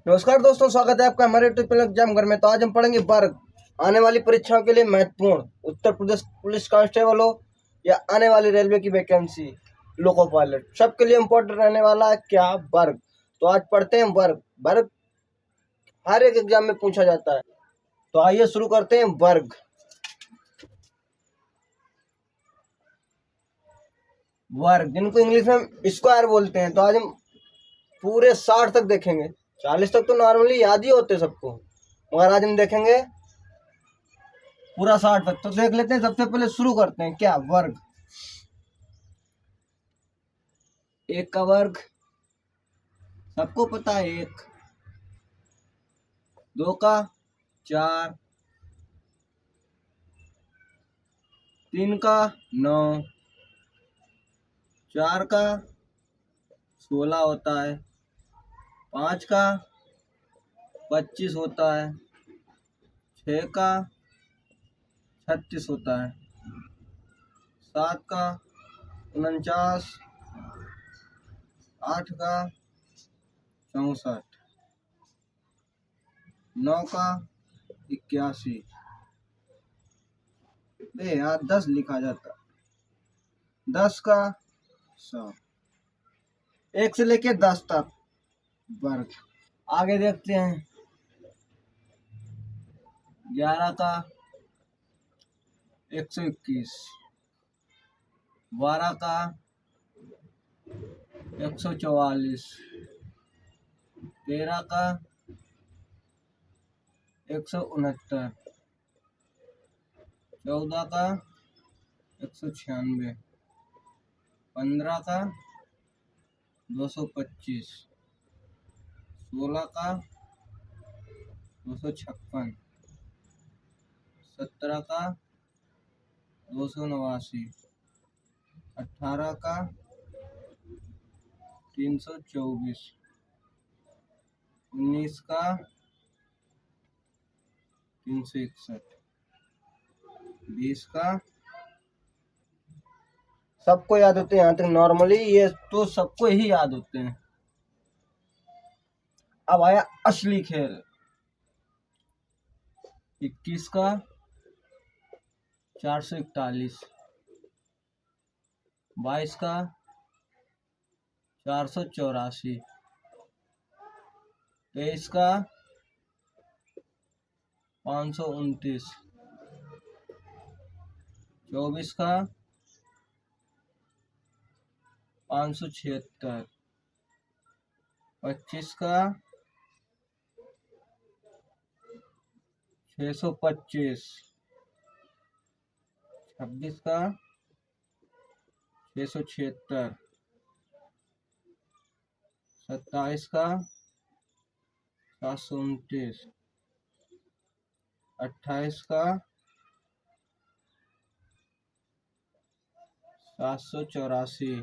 नमस्कार दोस्तों, स्वागत है आपका हमारे यूट्यूब चैनल एग्जाम घर में। तो आज हम पढ़ेंगे वर्ग। आने वाली परीक्षाओं के लिए महत्वपूर्ण उत्तर प्रदेश पुलिस कांस्टेबल हो या आने वाली रेलवे की वैकेंसी लोको पायलट, सबके लिए इम्पोर्टेंट रहने वाला है क्या? वर्ग। तो आज पढ़ते हैं वर्ग। वर्ग हर एक एग्जाम में पूछा जाता है, तो आइए शुरू करते हैं। वर्ग वर्ग जिनको इंग्लिश में स्क्वायर बोलते हैं। तो आज हम पूरे 60 तक देखेंगे। 40 तक तो नॉर्मली याद ही होते सबको, मगर आज हम देखेंगे पूरा 60 तक। तो देख लेते हैं। सबसे पहले शुरू करते हैं क्या? वर्ग। एक का वर्ग सबको पता है, एक। दो का 4, 3 का 9, 4 का 16 होता है, 5 का 25 होता है, 6 का 36 होता है, 7 का 49, 8 का 64, 9 का 81। यार 10 लिखा जाता, 10 का 100। 1 से लेके 10 तक वर्ग। आगे देखते हैं। 11 का 121, 12 का 144, 13 का 169, 14 का 196, 15 का 225, 16 का 256, 17 का 289, 18 का 324, 19 का 361, 20 का। सबको याद होते हैं यहाँ तक नॉर्मली, ये तो सबको ही याद होते हैं। अब आया असली खेल। 21 का 441, 22 का 484, 23 का 529, 24 का 576, 25 का 625, 26 का 676, 27 का 729, 28 का 784,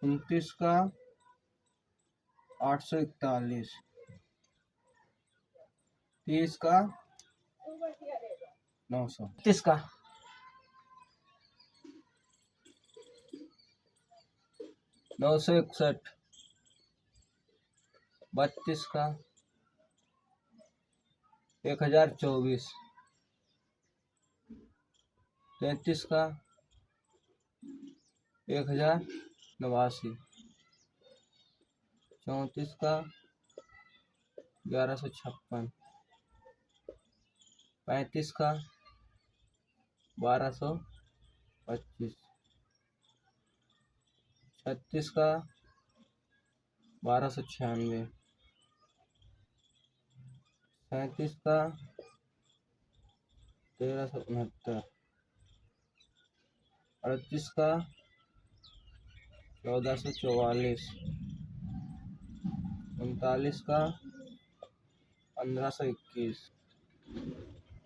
29 का 841, 30 का 900, 30 का 961, 32 का 1024, 33 का 1089, 34 का 1156, 35 का 1225, 36 का 1296, 37 का 1369, 38 का 1444, 39 का 1521,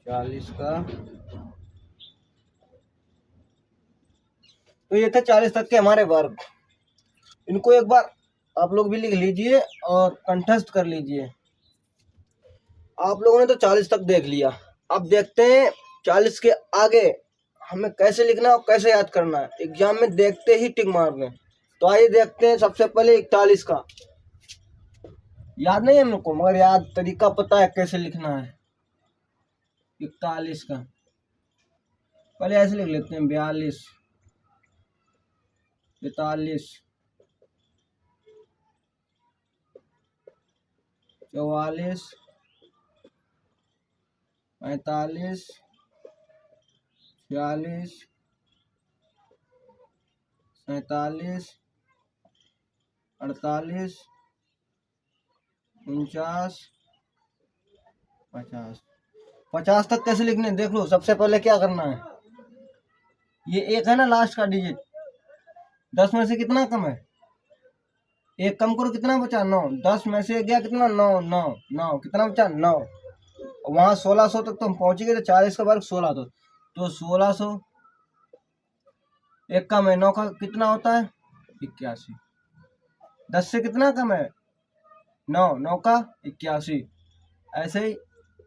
40 का। तो ये थे 40 तक के हमारे वर्ग। इनको एक बार आप लोग भी लिख लीजिए और कंठस्थ कर लीजिए। आप लोगों ने तो 40 तक देख लिया। अब देखते हैं 40 के आगे हमें कैसे लिखना है और कैसे याद करना है। एग्जाम में देखते ही टिक मार दें। तो आइए देखते हैं सबसे पहले 41 का। याद नहीं है हम लोग को, मगर याद तरीका पता है कैसे लिखना है। 41 का पहले ऐसे लिख लेते हैं, 42, 43, 44, 45, 46, 47, 48, 49, 50। 50 तक कैसे लिखने देख लो। सबसे पहले क्या करना है, ये एक है ना लास्ट का डिजिट, 10 में से कितना कम है, एक कम करो, कितना बचा 9, 10 में से गया कितना 9, 9, 9, कितना बचा 9। वहां 1600 तक तो हम पहुंच गए थे, 40 का वर्ग 16 तो 1600, एक कम है 9 का कितना होता है 81। 10 से कितना कम है 9, 9 का 81। ऐसे ही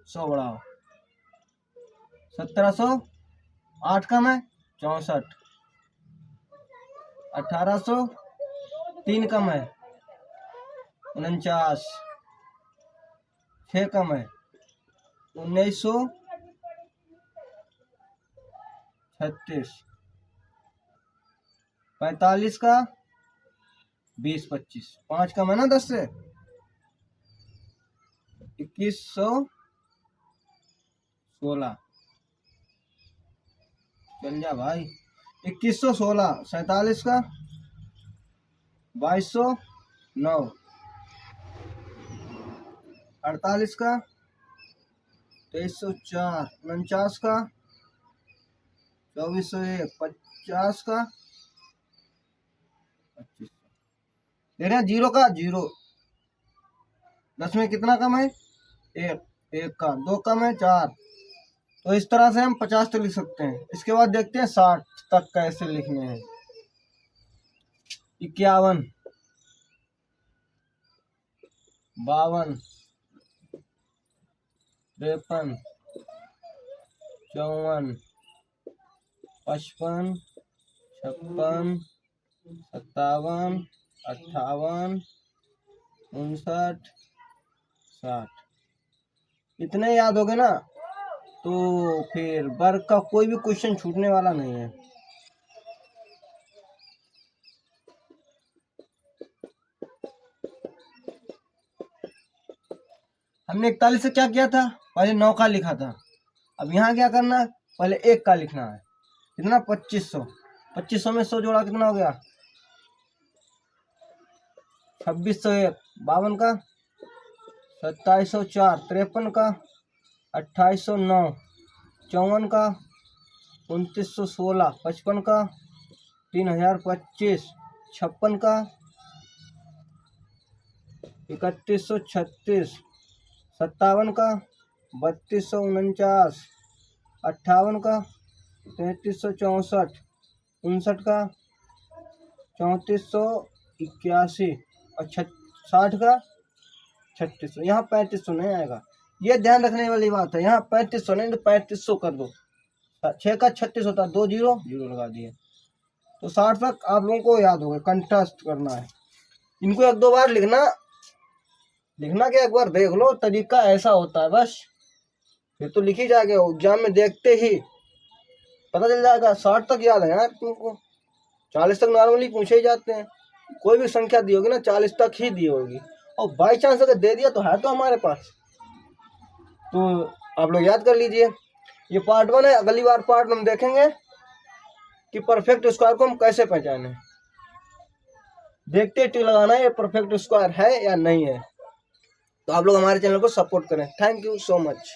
100 बढ़ाओ, 1700, 8 कम है 64, 1800, 3 कम है 49, 6 कम है 1936, 45 का 20, 25, 5 कम है ना 10 से 2116। चल जा भाई, 2116, 47 का 2209, 48 का 2304, 49 का 2401, 50 का 2500। दे रहे हैं जीरो का जीरो। 10 में कितना कम है 1, 1 का 2 कम है 4। तो इस तरह से हम 50 तक लिख सकते हैं। इसके बाद देखते हैं 60 तक कैसे लिखने हैं। 51, 52, 53, 54, 55, 56, 57, 58, 59, 60। इतने याद हो गए ना, तो फिर वर्ग का कोई भी क्वेश्चन छूटने वाला नहीं है। हमने 41 से क्या किया था, पहले 9 का लिखा था। अब यहाँ क्या करना है, पहले 1 का लिखना है। कितना 2500, 2500 में 100 जोड़ा कितना हो गया 2601, 52 का 2704, 53 का 2809, 54 का 2916, 55 का 3025, 56 का 3136, 57 का 3249, 58 का 3364, 59 का 3481 और 60 का 3600। यहाँ 3500 नहीं आएगा, ये ध्यान रखने वाली बात है। यहाँ 3500 नहीं तो 3500 कर दो। 6 का 36 होता है, 2 जीरो जीरो लगा दिए। तो 60 तक आप लोगों को याद होगा, कंट्रास्ट करना है। इनको 1-2 बार लिखना क्या, एक बार देख लो, तरीका ऐसा होता है बस, फिर तो लिखी जाएगा। एग्जाम में देखते ही पता चल जाएगा। 60 तक याद है यार तुमको, 40 तक नॉर्मली पूछे ही जाते हैं। कोई भी संख्या दी होगी ना 40 तक ही दी होगी, और बाई चांस अगर दे दिया तो है तो हमारे पास। तो आप लोग याद कर लीजिए। ये पार्ट 1 है। अगली बार पार्ट हम देखेंगे कि परफेक्ट स्क्वायर को हम कैसे पहचाने। देखते टिक लगाना है ये परफेक्ट स्क्वायर है या नहीं है। तो आप लोग हमारे चैनल को सपोर्ट करें। Thank you so much.